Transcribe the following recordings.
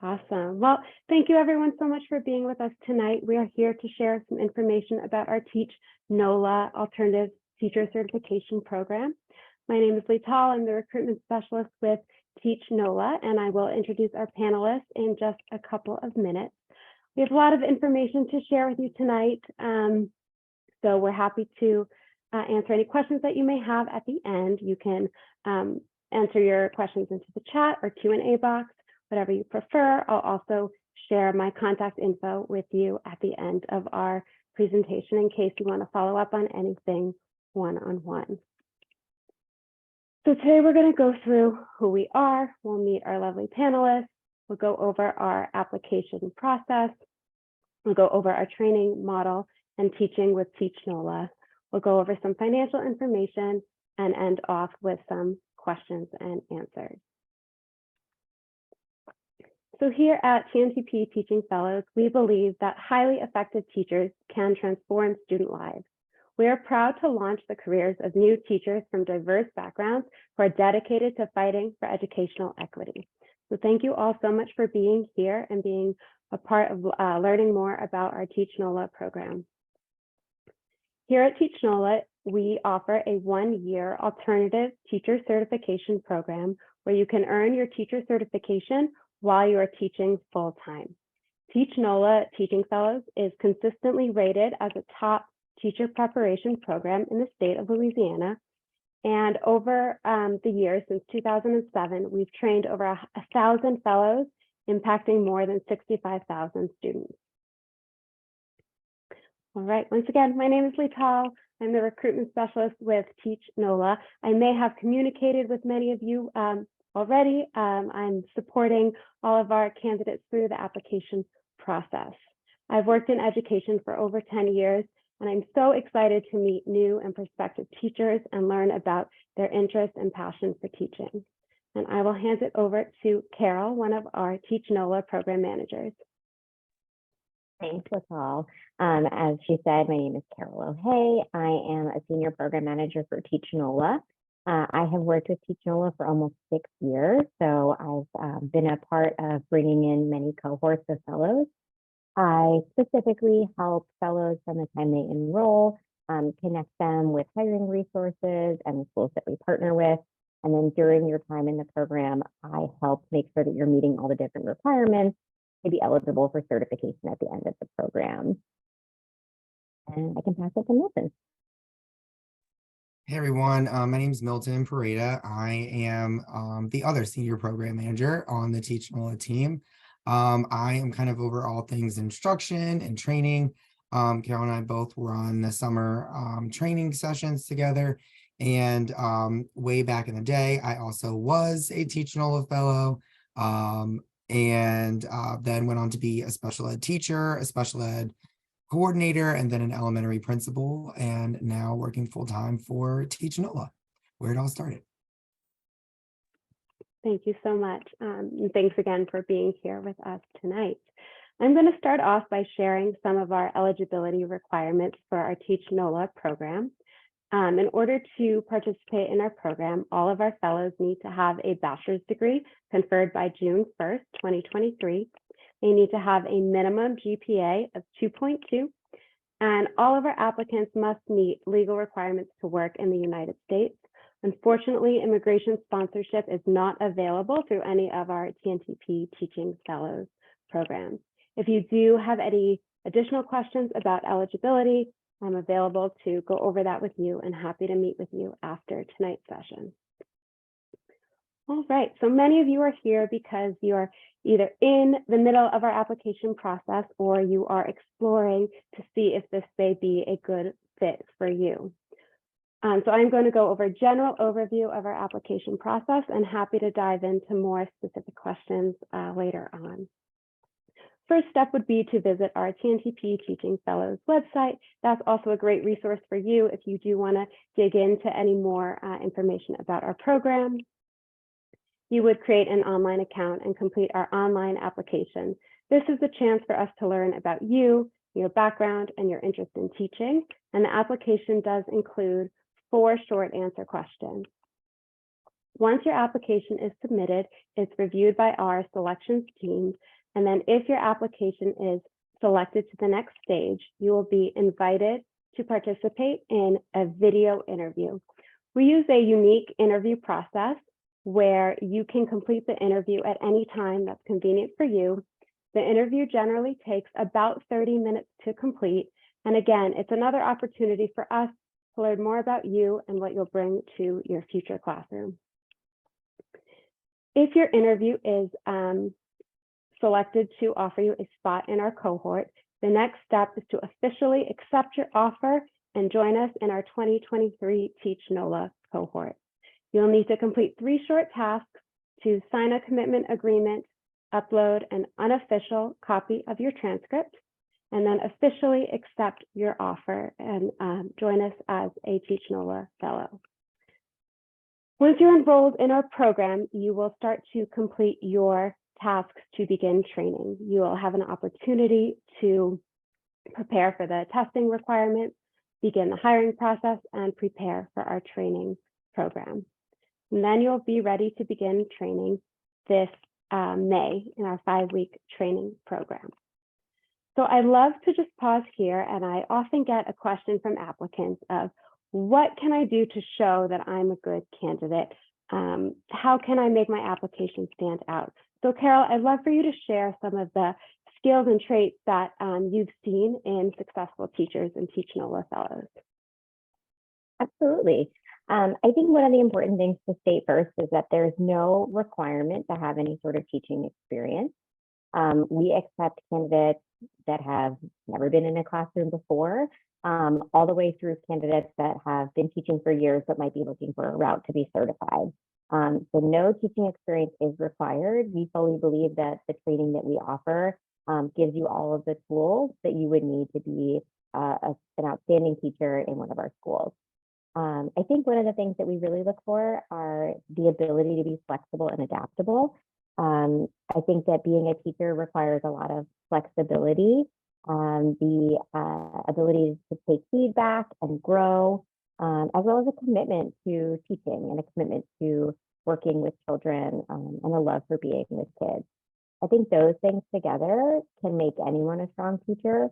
Awesome. Well, thank you everyone so much for being with us tonight. We are here to share some information about our teachNOLA Alternative Teacher Certification Program. My name is Lital. I'm the recruitment specialist with teachNOLA, and I will introduce our panelists in just a couple of minutes. We have a lot of information to share with you tonight, so we're happy to answer any questions that you may have at the end. You can answer your questions into the chat or Q&A box, whatever you prefer. I'll also share my contact info with you at the end of our presentation in case you want to follow up on anything one-on-one. So today we're going to go through who we are. We'll meet our lovely panelists. We'll go over our application process. We'll go over our training model and teaching with teachNOLA. We'll go over some financial information and end off with some questions and answers. So here at TNTP Teaching Fellows, we believe that highly effective teachers can transform student lives. We are proud to launch the careers of new teachers from diverse backgrounds who are dedicated to fighting for educational equity. So thank you all so much for being here and being a part of learning more about our teachNOLA program. Here at teachNOLA, we offer a one-year alternative teacher certification program where you can earn your teacher certification while you are teaching full-time. teachNOLA Teaching Fellows is consistently rated as a top teacher preparation program in the state of Louisiana. And over the years, since 2007, we've trained over 1,000 fellows, impacting more than 65,000 students. All right, once again, my name is Lital. I'm the recruitment specialist with teachNOLA. I may have communicated with many of you already. I'm supporting all of our candidates through the application process. I've worked in education for over 10 years, and I'm so excited to meet new and prospective teachers and learn about their interest and passion for teaching. And I will hand it over to Carol, one of our teachNOLA program managers. Thanks, Lital. As she said, my name is Carol O'Hay. I am a senior program manager for teachNOLA. I have worked with teachNOLA for almost 6 years, so I've been a part of bringing in many cohorts of fellows. I specifically help fellows from the time they enroll, connect them with hiring resources and the schools that we partner with. And then during your time in the program, I help make sure that you're meeting all the different requirements to be eligible for certification at the end of the program. And I can pass it to Milton. Hey everyone, my name is Milton Pareda. I am the other senior program manager on the teachNOLA team. I am kind of over all things instruction and training. Carol and I both were on the summer training sessions together. And way back in the day, I also was a teachNOLA fellow. And then went on to be a special ed teacher, a special ed coordinator, and then an elementary principal, and now working full-time for teachNOLA, where it all started. Thank you so much. And thanks again for being here with us tonight. I'm going to start off by sharing some of our eligibility requirements for our teachNOLA program. In order to participate in our program, all of our fellows need to have a bachelor's degree conferred by June 1st, 2023. They need to have a minimum GPA of 2.2, and all of our applicants must meet legal requirements to work in the United States. Unfortunately, immigration sponsorship is not available through any of our TNTP Teaching Fellows programs. If you do have any additional questions about eligibility, I'm available to go over that with you and happy to meet with you after tonight's session. All right, so many of you are here because you are either in the middle of our application process or you are exploring to see if this may be a good fit for you. So I'm going to go over a general overview of our application process and happy to dive into more specific questions later on. First step would be to visit our TNTP Teaching Fellows website. That's also a great resource for you if you do want to dig into any more information about our program. You would create an online account and complete our online application. This is a chance for us to learn about you, your background, and your interest in teaching. And the application does include 4 short answer questions. Once your application is submitted, it's reviewed by our selections team. And then if your application is selected to the next stage, you will be invited to participate in a video interview. We use a unique interview process where you can complete the interview at any time that's convenient for you. The interview generally takes about 30 minutes to complete. And again, it's another opportunity for us to learn more about you and what you'll bring to your future classroom. If your interview is selected to offer you a spot in our cohort, the next step is to officially accept your offer and join us in our 2023 teachNOLA cohort. You'll need to complete 3 short tasks to sign a commitment agreement, upload an unofficial copy of your transcript, and then officially accept your offer and join us as a teachNOLA fellow. Once you're enrolled in our program, you will start to complete your tasks to begin training. You will have an opportunity to prepare for the testing requirements, begin the hiring process, and prepare for our training program. And then you'll be ready to begin training this May in our 5-week training program. So I love to just pause here, and I often get a question from applicants of, what can I do to show that I'm a good candidate? How can I make my application stand out? So Carol, I'd love for you to share some of the skills and traits that you've seen in successful teachers and teachNOLA fellows. Absolutely. I think one of the important things to state first is that there's no requirement to have any sort of teaching experience. We accept candidates that have never been in a classroom before, all the way through candidates that have been teaching for years but might be looking for a route to be certified. So no teaching experience is required. We fully believe that the training that we offer gives you all of the tools that you would need to be an outstanding teacher in one of our schools. I think one of the things that we really look for are the ability to be flexible and adaptable. I think that being a teacher requires a lot of flexibility, the ability to take feedback and grow, as well as a commitment to teaching and a commitment to working with children and a love for being with kids. I think those things together can make anyone a strong teacher.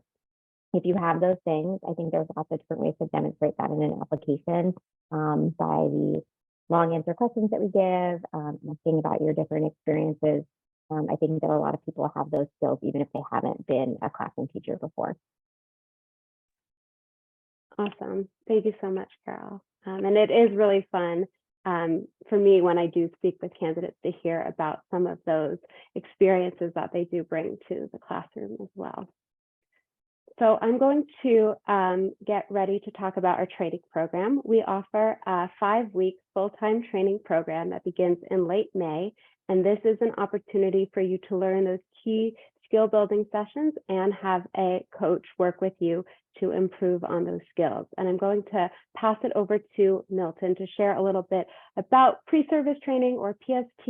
If you have those things, I think there's lots of different ways to demonstrate that in an application by the long answer questions that we give, asking about your different experiences. I think that a lot of people have those skills even if they haven't been a classroom teacher before. Awesome. Thank you so much, Carol. And it is really fun for me when I do speak with candidates to hear about some of those experiences that they do bring to the classroom as well. So I'm going to get ready to talk about our training program. We offer a 5-week full-time training program that begins in late May. And this is an opportunity for you to learn those key skill building sessions and have a coach work with you to improve on those skills. And I'm going to pass it over to Milton to share a little bit about pre-service training or PST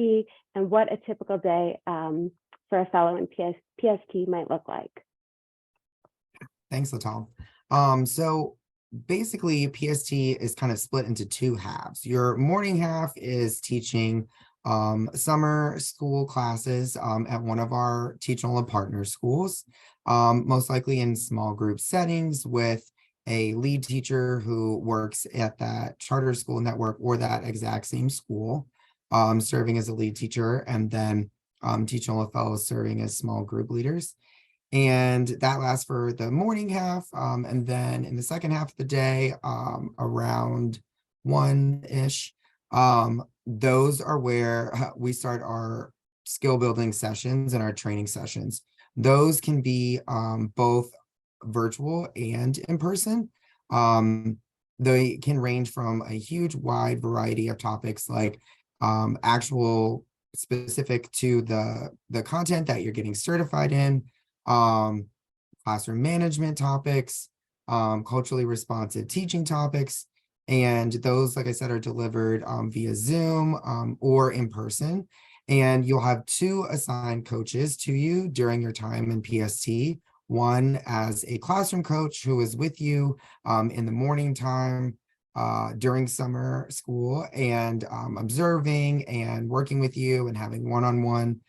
and what a typical day for a fellow in PST might look like. Thanks, Latal. So basically, PST is kind of split into 2 halves. Your morning half is teaching summer school classes at one of our teachNOLA partner schools, most likely in small group settings with a lead teacher who works at that charter school network or that exact same school, serving as a lead teacher, and then teachNOLA fellows serving as small group leaders. And that lasts for the morning half. And then in the second half of the day, around 1-ish, those are where we start our skill building sessions and our training sessions. Those can be both virtual and in person. They can range from a huge wide variety of topics like actual specific to the content that you're getting certified in, classroom management topics, culturally responsive teaching topics, and those, like I said, are delivered via Zoom or in person. And you'll have 2 assigned coaches to you during your time in PST. One as a classroom coach who is with you in the morning time, during summer school and observing and working with you and having one-on-one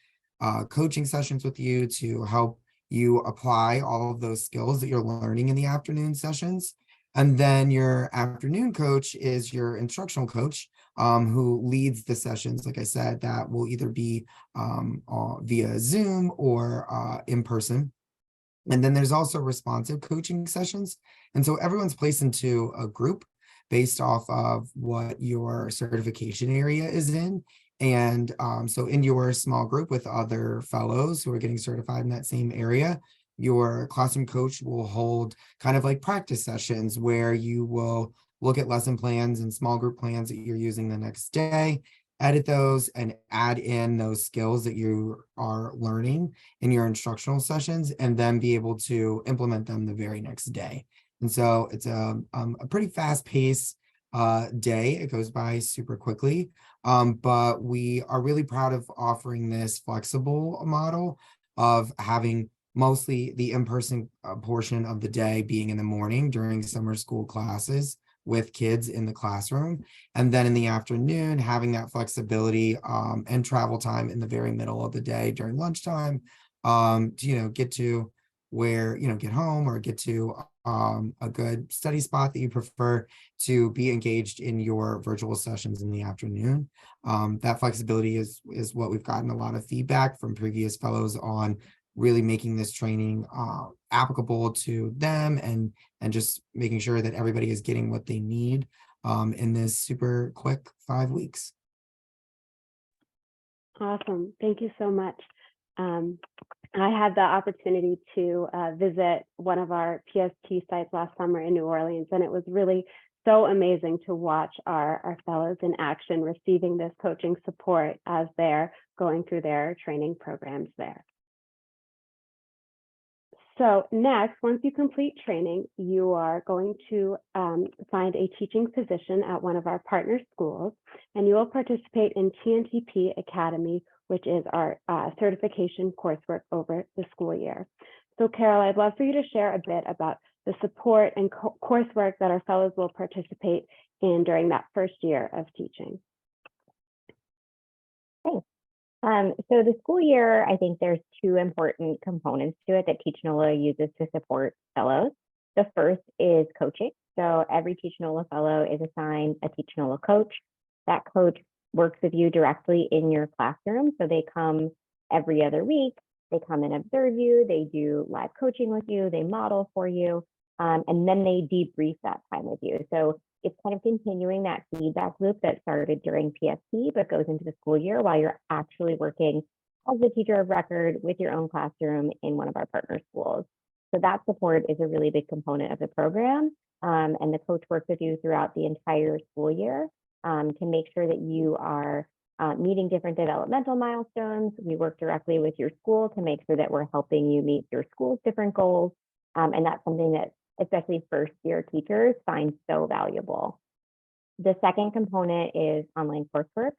coaching sessions with you to help you apply all of those skills that you're learning in the afternoon sessions. And then your afternoon coach is your instructional coach, who leads the sessions, like I said, that will either be via Zoom or in person. And then there's also responsive coaching sessions. And so everyone's placed into a group based off of what your certification area is in. And so in your small group with other fellows who are getting certified in that same area, your classroom coach will hold kind of like practice sessions where you will look at lesson plans and small group plans that you're using the next day, edit those and add in those skills that you are learning in your instructional sessions, and then be able to implement them the very next day. And so it's a pretty fast paced day. It goes by super quickly, but we are really proud of offering this flexible model of having mostly the in-person portion of the day being in the morning during summer school classes with kids in the classroom, and then in the afternoon having that flexibility and travel time in the very middle of the day during lunchtime to get to where get home or get to a good study spot that you prefer to be engaged in your virtual sessions in the afternoon. That flexibility is what we've gotten a lot of feedback from previous fellows on, really making this training applicable to them and just making sure that everybody is getting what they need in this super quick 5 weeks. Awesome. Thank you so much. I had the opportunity to visit one of our PST sites last summer in New Orleans, and it was really so amazing to watch our fellows in action receiving this coaching support as they're going through their training programs there. So next, once you complete training, you are going to find a teaching position at one of our partner schools, and you will participate in TNTP Academy, which is our certification coursework over the school year. So Carol, I'd love for you to share a bit about the support and coursework that our fellows will participate in during that first year of teaching. Thanks. So the school year, I think there's two important components to it that teachNOLA uses to support fellows. The first is coaching. So every teachNOLA fellow is assigned a teachNOLA coach. That coach works with you directly in your classroom. So they come every other week, they come and observe you, they do live coaching with you, they model for you, and then they debrief that time with you. So it's kind of continuing that feedback loop that started during PST, but goes into the school year while you're actually working as a teacher of record with your own classroom in one of our partner schools. So that support is a really big component of the program. And the coach works with you throughout the entire school year to make sure that you are meeting different developmental milestones. We work directly with your school to make sure that we're helping you meet your school's different goals. And that's something that especially first year teachers find so valuable. The second component is online coursework.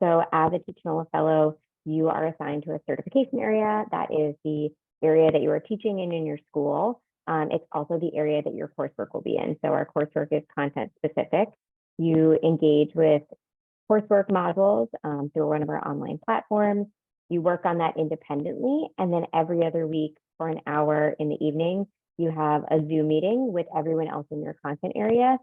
So as a teachNOLA fellow, you are assigned to a certification area. That is the area that you are teaching in your school. It's also the area that your coursework will be in. So our coursework is content specific. You engage with coursework modules through one of our online platforms. You work on that independently. And then every other week for an hour in the evening, you have a Zoom meeting with everyone else in your content area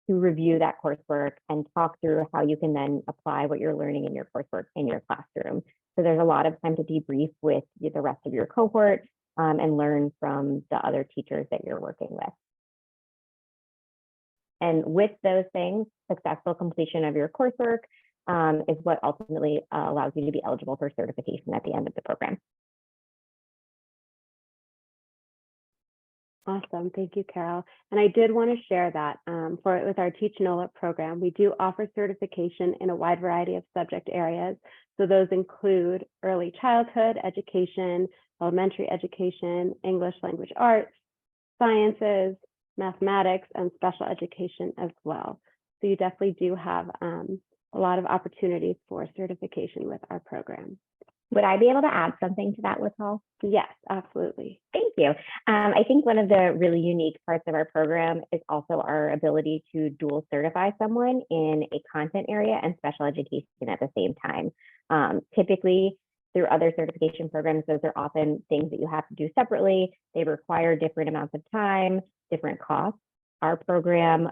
to review that coursework and talk through how you can then apply what you're learning in your coursework in your classroom. So there's a lot of time to debrief with the rest of your cohort and learn from the other teachers that you're working with. And with those things, successful completion of your coursework is what ultimately allows you to be eligible for certification at the end of the program. Awesome. Thank you, Carol. And I did want to share that with our teachNOLA program, we do offer certification in a wide variety of subject areas. So those include early childhood education, elementary education, English language arts, sciences, mathematics, and special education as well. So you definitely do have a lot of opportunities for certification with our program. Would I be able to add something to that, Latal? Yes, absolutely. Thank you. I think one of the really unique parts of our program is also our ability to dual certify someone in a content area and special education at the same time. Typically, through other certification programs, those are often things that you have to do separately. They require different amounts of time, different costs. Our program,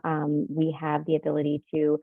we have the ability to,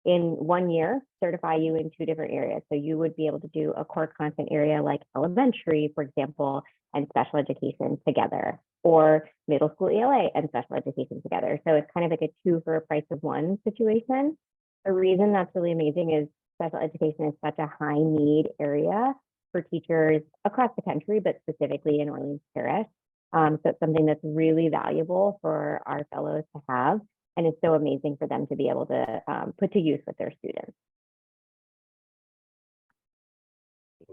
in 1 year, certify you in 2 different areas. So you would be able to do a core content area like elementary, for example, and special education together, or middle school ELA and special education together. So it's kind of like a 2 for a price of 1 situation. The reason that's really amazing is special education is such a high need area for teachers across the country, but specifically in Orleans Parish. So it's something that's really valuable for our fellows to have. And it's so amazing for them to be able to put to use with their students.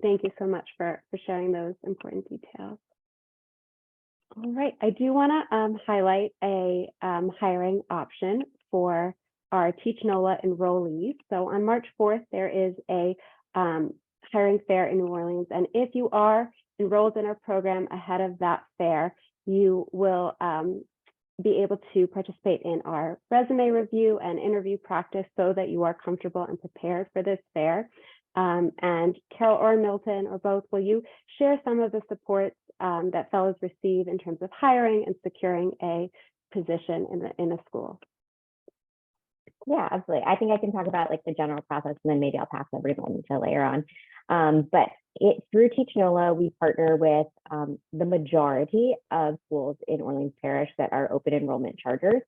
Thank you so much for sharing those important details. All right, I do want to highlight a hiring option for our teachNOLA enrollees. So on March 4th, there is a hiring fair in New Orleans. And if you are enrolled in our program ahead of that fair, you will be able to participate in our resume review and interview practice so that you are comfortable and prepared for this fair. And Carol or Milton or both, will you share some of the supports that fellows receive in terms of hiring and securing a position in a school? Yeah, absolutely. I think I can talk about like the general process, and then maybe I'll pass everyone to later on. But through teachNOLA, we partner with the majority of schools in Orleans Parish that are open enrollment charters.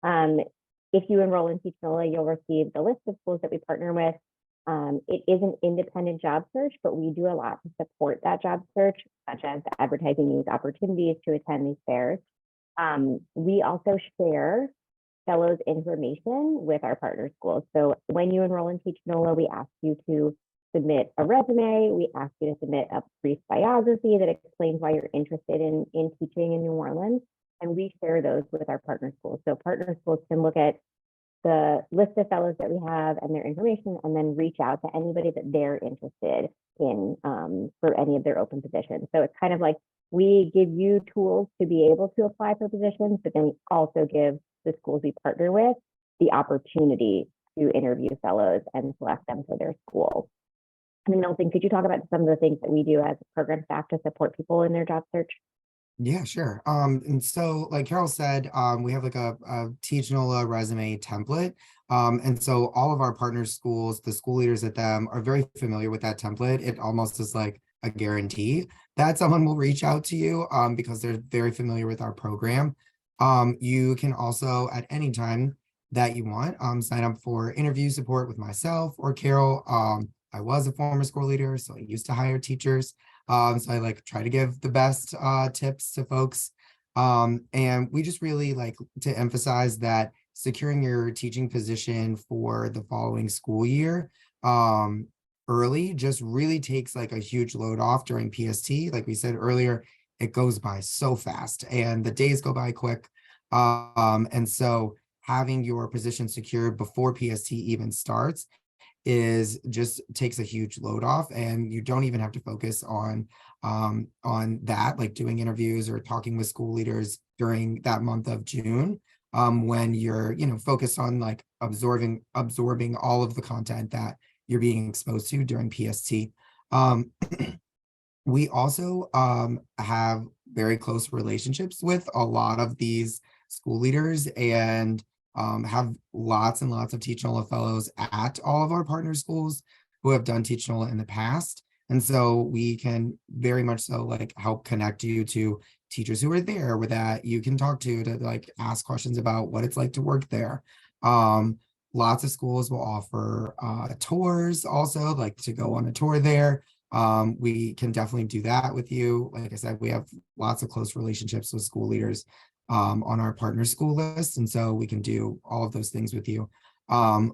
If you enroll in teachNOLA, you'll receive the list of schools that we partner with. It is an independent job search, but we do a lot to support that job search, such as advertising these opportunities to attend these fairs. We also share fellows information with our partner schools. So when you enroll in teachNOLA, we ask you to submit a resume. We ask you to submit a brief biography that explains why you're interested in teaching in New Orleans. And we share those with our partner schools. So partner schools can look at the list of fellows that we have and their information, and then reach out to anybody that they're interested in for any of their open positions. So it's kind of like we give you tools to be able to apply for positions, but then we also give the schools we partner with the opportunity to interview fellows and select them for their school. I mean, Milton, could you talk about some of the things that we do as program staff to support people in their job search? Yeah, sure. And so like Carol said, we have like a teachNOLA resume template. And so all of our partner schools, the school leaders at them are very familiar with that template. It almost is like a guarantee that someone will reach out to you because they're very familiar with our program. You can also at any time that you want sign up for interview support with myself or Carol. I was a former school leader, so I used to hire teachers. So I like try to give the best tips to folks. And we just really like to emphasize that securing your teaching position for the following school year early just really takes like a huge load off during PST. Like we said earlier, it goes by so fast and the days go by quick. And so having your position secured before PST even starts is just takes a huge load off, and you don't even have to focus on that, like doing interviews or talking with school leaders during that month of June, when you're focused on like absorbing all of the content that you're being exposed to during PST. We also have very close relationships with a lot of these school leaders and have lots and lots of teachNOLA fellows at all of our partner schools who have done teachNOLA in the past. And so we can very much so like help connect you to teachers who are there with that you can talk to like ask questions about what it's like to work there. Lots of schools will offer tours also, like to go on a tour there. We can definitely do that with you. Like I said, we have lots of close relationships with school leaders on our partner school list. And so we can do all of those things with you. A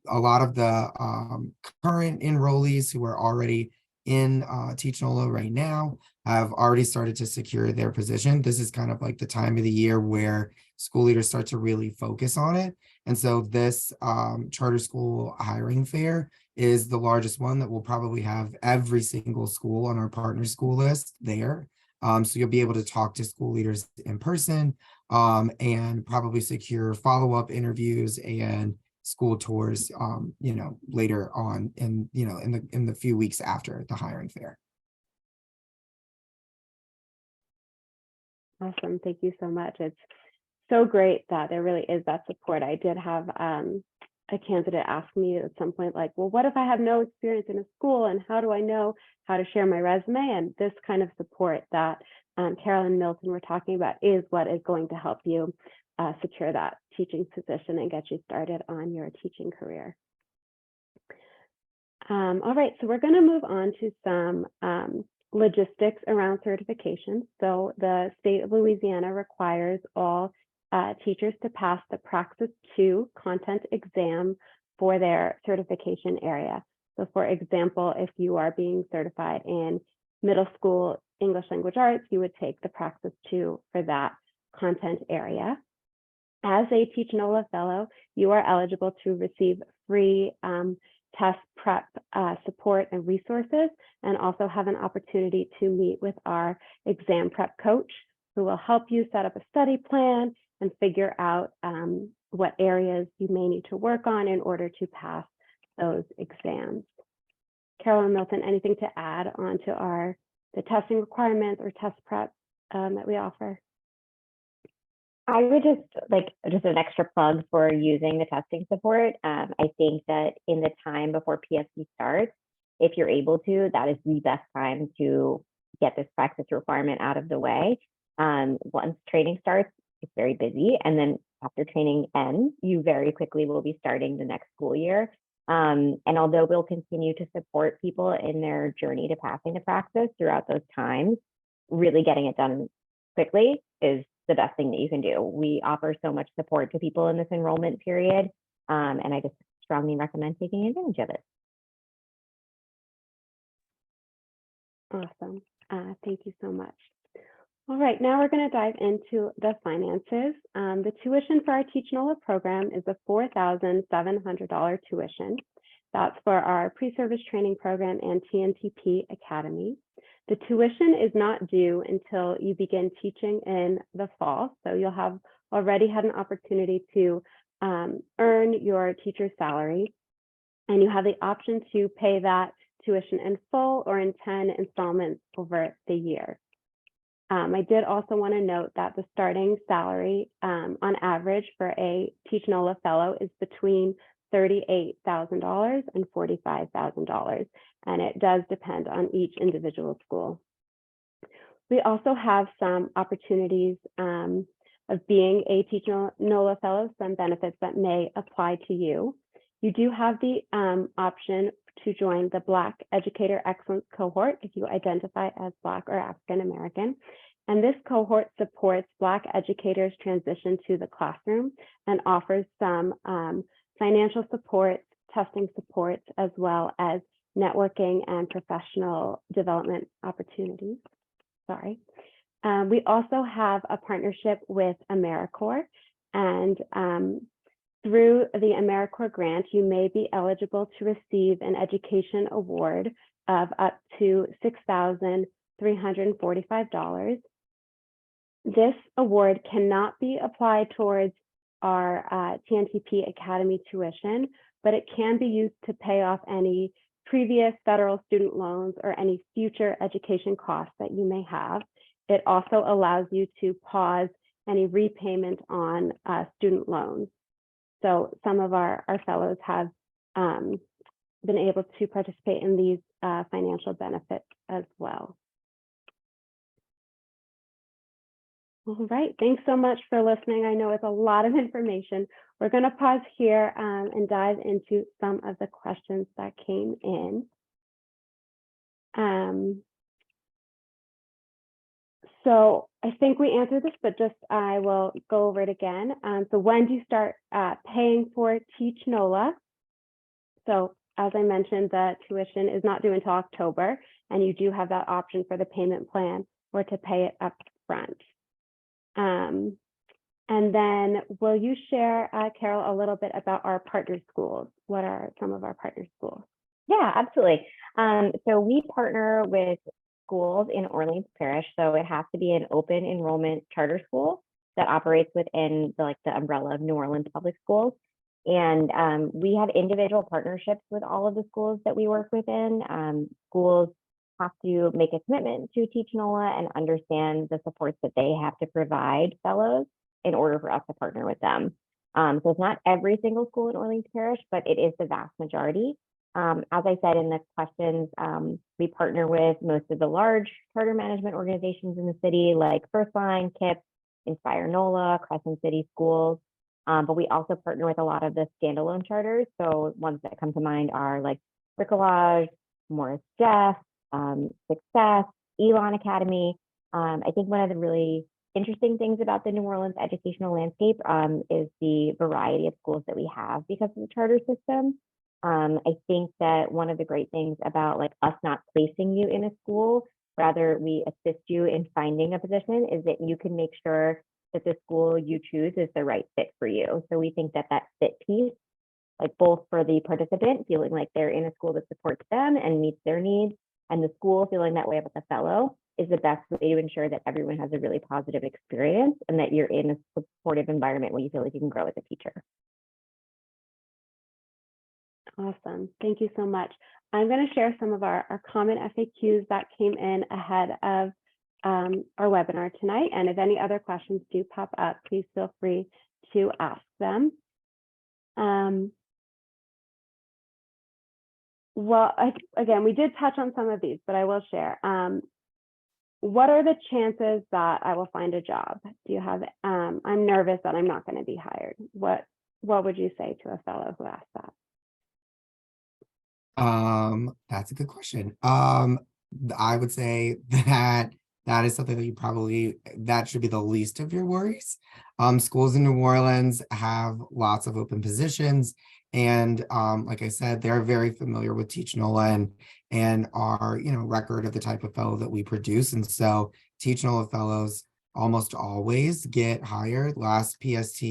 lot of the current enrollees who are already in teachNOLA right now have already started to secure their position. This is kind of like the time of the year where school leaders start to really focus on it. And so this charter school hiring fair is the largest one that will probably have every single school on our partner school list there. So you'll be able to talk to school leaders in person, and probably secure follow-up interviews and school tours, later on in the few weeks after the hiring fair. Awesome. Thank you so much. It's so great that there really is that support. I did have a candidate ask me at some point, like, well, what if I have no experience in a school, and how do I know how to share my resume? And this kind of support that Carol and Milton were talking about is what is going to help you secure that teaching position and get you started on your teaching career. All right, so we're going to move on to some logistics around certification. So the state of Louisiana requires all teachers to pass the Praxis 2 content exam for their certification area. So for example, if you are being certified in middle school English language arts, you would take the Praxis 2 for that content area. As a teachNOLA fellow, you are eligible to receive free test prep support and resources, and also have an opportunity to meet with our exam prep coach, who will help you set up a study plan and figure out what areas you may need to work on in order to pass those exams. Carol and Milton, anything to add on to the testing requirements or test prep that we offer? I would just an extra plug for using the testing support. I think that in the time before PSC starts, if you're able to, that is the best time to get this Praxis requirement out of the way. Once training starts, it's very busy. And then after training ends, you very quickly will be starting the next school year. And although we'll continue to support people in their journey to passing the Praxis throughout those times, really getting it done quickly is the best thing that you can do. We offer so much support to people in this enrollment period, and I just strongly recommend taking advantage of it. Awesome. Thank you so much. All right, now we're going to dive into the finances. The tuition for our teachNOLA program is a $4,700 tuition. That's for our pre-service training program and TNTP Academy. The tuition is not due until you begin teaching in the fall. So you'll have already had an opportunity to earn your teacher's salary, and you have the option to pay that tuition in full or in 10 installments over the year. I did also want to note that the starting salary on average for a teachNOLA fellow is between $38,000 and $45,000, and it does depend on each individual school. We also have some opportunities of being a teachNOLA fellow, some benefits that may apply to you. You do have the option to join the Black Educator Excellence Cohort if you identify as Black or African American. And this cohort supports Black educators' transition to the classroom and offers some financial support, testing support, as well as networking and professional development opportunities. We also have a partnership with AmeriCorps, and through the AmeriCorps grant, you may be eligible to receive an education award of up to $6,345. This award cannot be applied towards our TNTP Academy tuition, but it can be used to pay off any previous federal student loans or any future education costs that you may have. It also allows you to pause any repayment on student loans. So some of our fellows have been able to participate in these financial benefits as well. All right, thanks so much for listening. I know it's a lot of information. We're going to pause here and dive into some of the questions that came in. So I think we answered this, but I will go over it again. So when do you start paying for teachNOLA? So as I mentioned, the tuition is not due until October, and you do have that option for the payment plan or to pay it up front. And then will you share, Carol, a little bit about our partner schools? What are some of our partner schools? Yeah, absolutely. So we partner with schools in Orleans Parish. So it has to be an open enrollment charter school that operates within the umbrella of New Orleans Public Schools. And we have individual partnerships with all of the schools that we work within. Schools have to make a commitment to teachNOLA and understand the supports that they have to provide fellows in order for us to partner with them. So it's not every single school in Orleans Parish, but it is the vast majority. As I said in the questions, we partner with most of the large charter management organizations in the city, like Firstline, KIPP, Inspire NOLA, Crescent City Schools. But we also partner with a lot of the standalone charters. So ones that come to mind are like Bricolage, Morris Jeff, Success, Elon Academy. I think one of the really interesting things about the New Orleans educational landscape is the variety of schools that we have because of the charter system. I think that one of the great things about like us not placing you in a school, rather we assist you in finding a position, is that you can make sure that the school you choose is the right fit for you. So we think that that fit piece, like both for the participant feeling like they're in a school that supports them and meets their needs, and the school feeling that way about the fellow, is the best way to ensure that everyone has a really positive experience and that you're in a supportive environment where you feel like you can grow as a teacher. Awesome. Thank you so much. I'm going to share some of our common FAQs that came in ahead of our webinar tonight. And if any other questions do pop up, please feel free to ask them. Well, again, we did touch on some of these, but I will share. What are the chances that I will find a job? Do you have, I'm nervous that I'm not going to be hired. What would you say to a fellow who asked that? That's a good question. I would say that is something that you probably, that should be the least of your worries. Schools in New Orleans have lots of open positions, and like I said, they're very familiar with teachNOLA and our, record of the type of fellow that we produce. And so teachNOLA fellows almost always get hired. Last PST,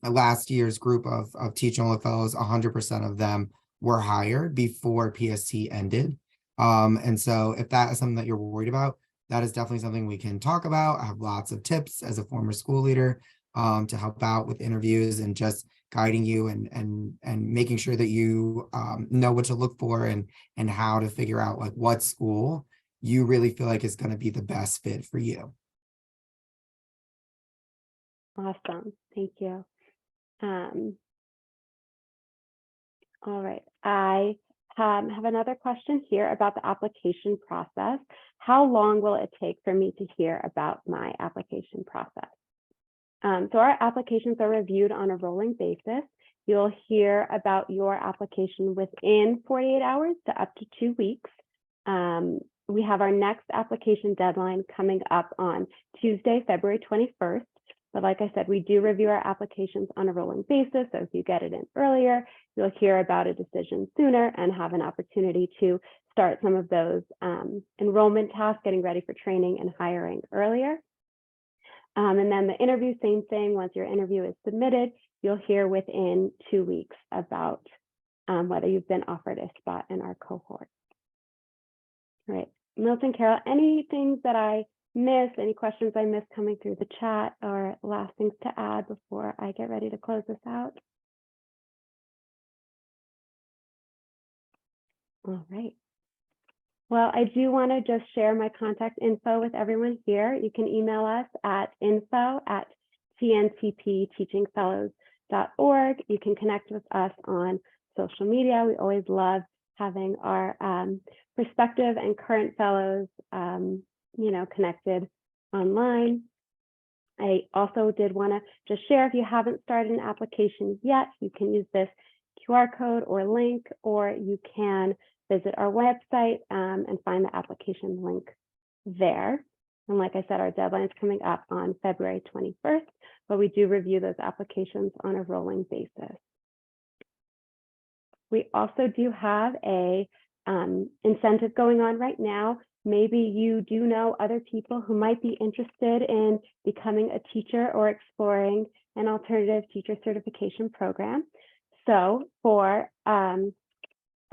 last year's group of teachNOLA fellows, 100% of them were hired before PST ended. And so if that is something that you're worried about, that is definitely something we can talk about. I have lots of tips as a former school leader to help out with interviews and just guiding you and making sure that you know what to look for and how to figure out like what school you really feel like is going to be the best fit for you. Awesome. Thank you. All right. I have another question here about the application process. How long will it take for me to hear about my application process? So our applications are reviewed on a rolling basis. You'll hear about your application within 48 hours to up to 2 weeks. We have our next application deadline coming up on Tuesday, February 21st. But like I said, we do review our applications on a rolling basis. So if you get it in earlier, you'll hear about a decision sooner and have an opportunity to start some of those enrollment tasks, getting ready for training and hiring earlier. And then the interview, same thing. Once your interview is submitted, you'll hear within 2 weeks about whether you've been offered a spot in our cohort. All right, Milton, Carol, anything that I missed, any questions I missed coming through the chat, or last things to add before I get ready to close this out? All right. Well, I do want to just share my contact info with everyone here. You can email us at info@tntpteachingfellows.org. You can connect with us on social media. We always love having our prospective and current fellows, connected online. I also did want to just share, if you haven't started an application yet, you can use this QR code or link, or you can visit our website and find the application link there. And like I said, our deadline is coming up on February 21st, but we do review those applications on a rolling basis. We also do have a incentive going on right now. Maybe you do know other people who might be interested in becoming a teacher or exploring an alternative teacher certification program. So for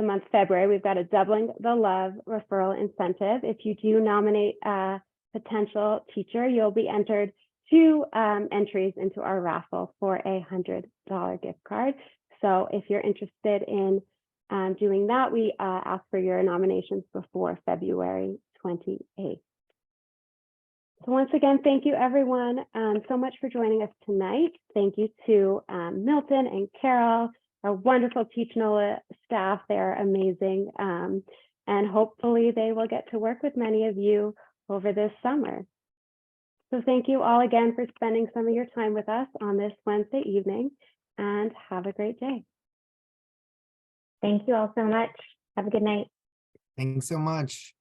the month February, we've got a Doubling the Love referral incentive. If you do nominate a potential teacher, you'll be entered 2 entries into our raffle for a $100 gift card. So if you're interested in doing that, we ask for your nominations before February 28th. So once again, thank you everyone so much for joining us tonight. Thank you to Milton and Carol, our wonderful teachNOLA staff. They're amazing. And hopefully they will get to work with many of you over this summer. So thank you all again for spending some of your time with us on this Wednesday evening, and have a great day. Thank you all so much. Have a good night. Thanks so much.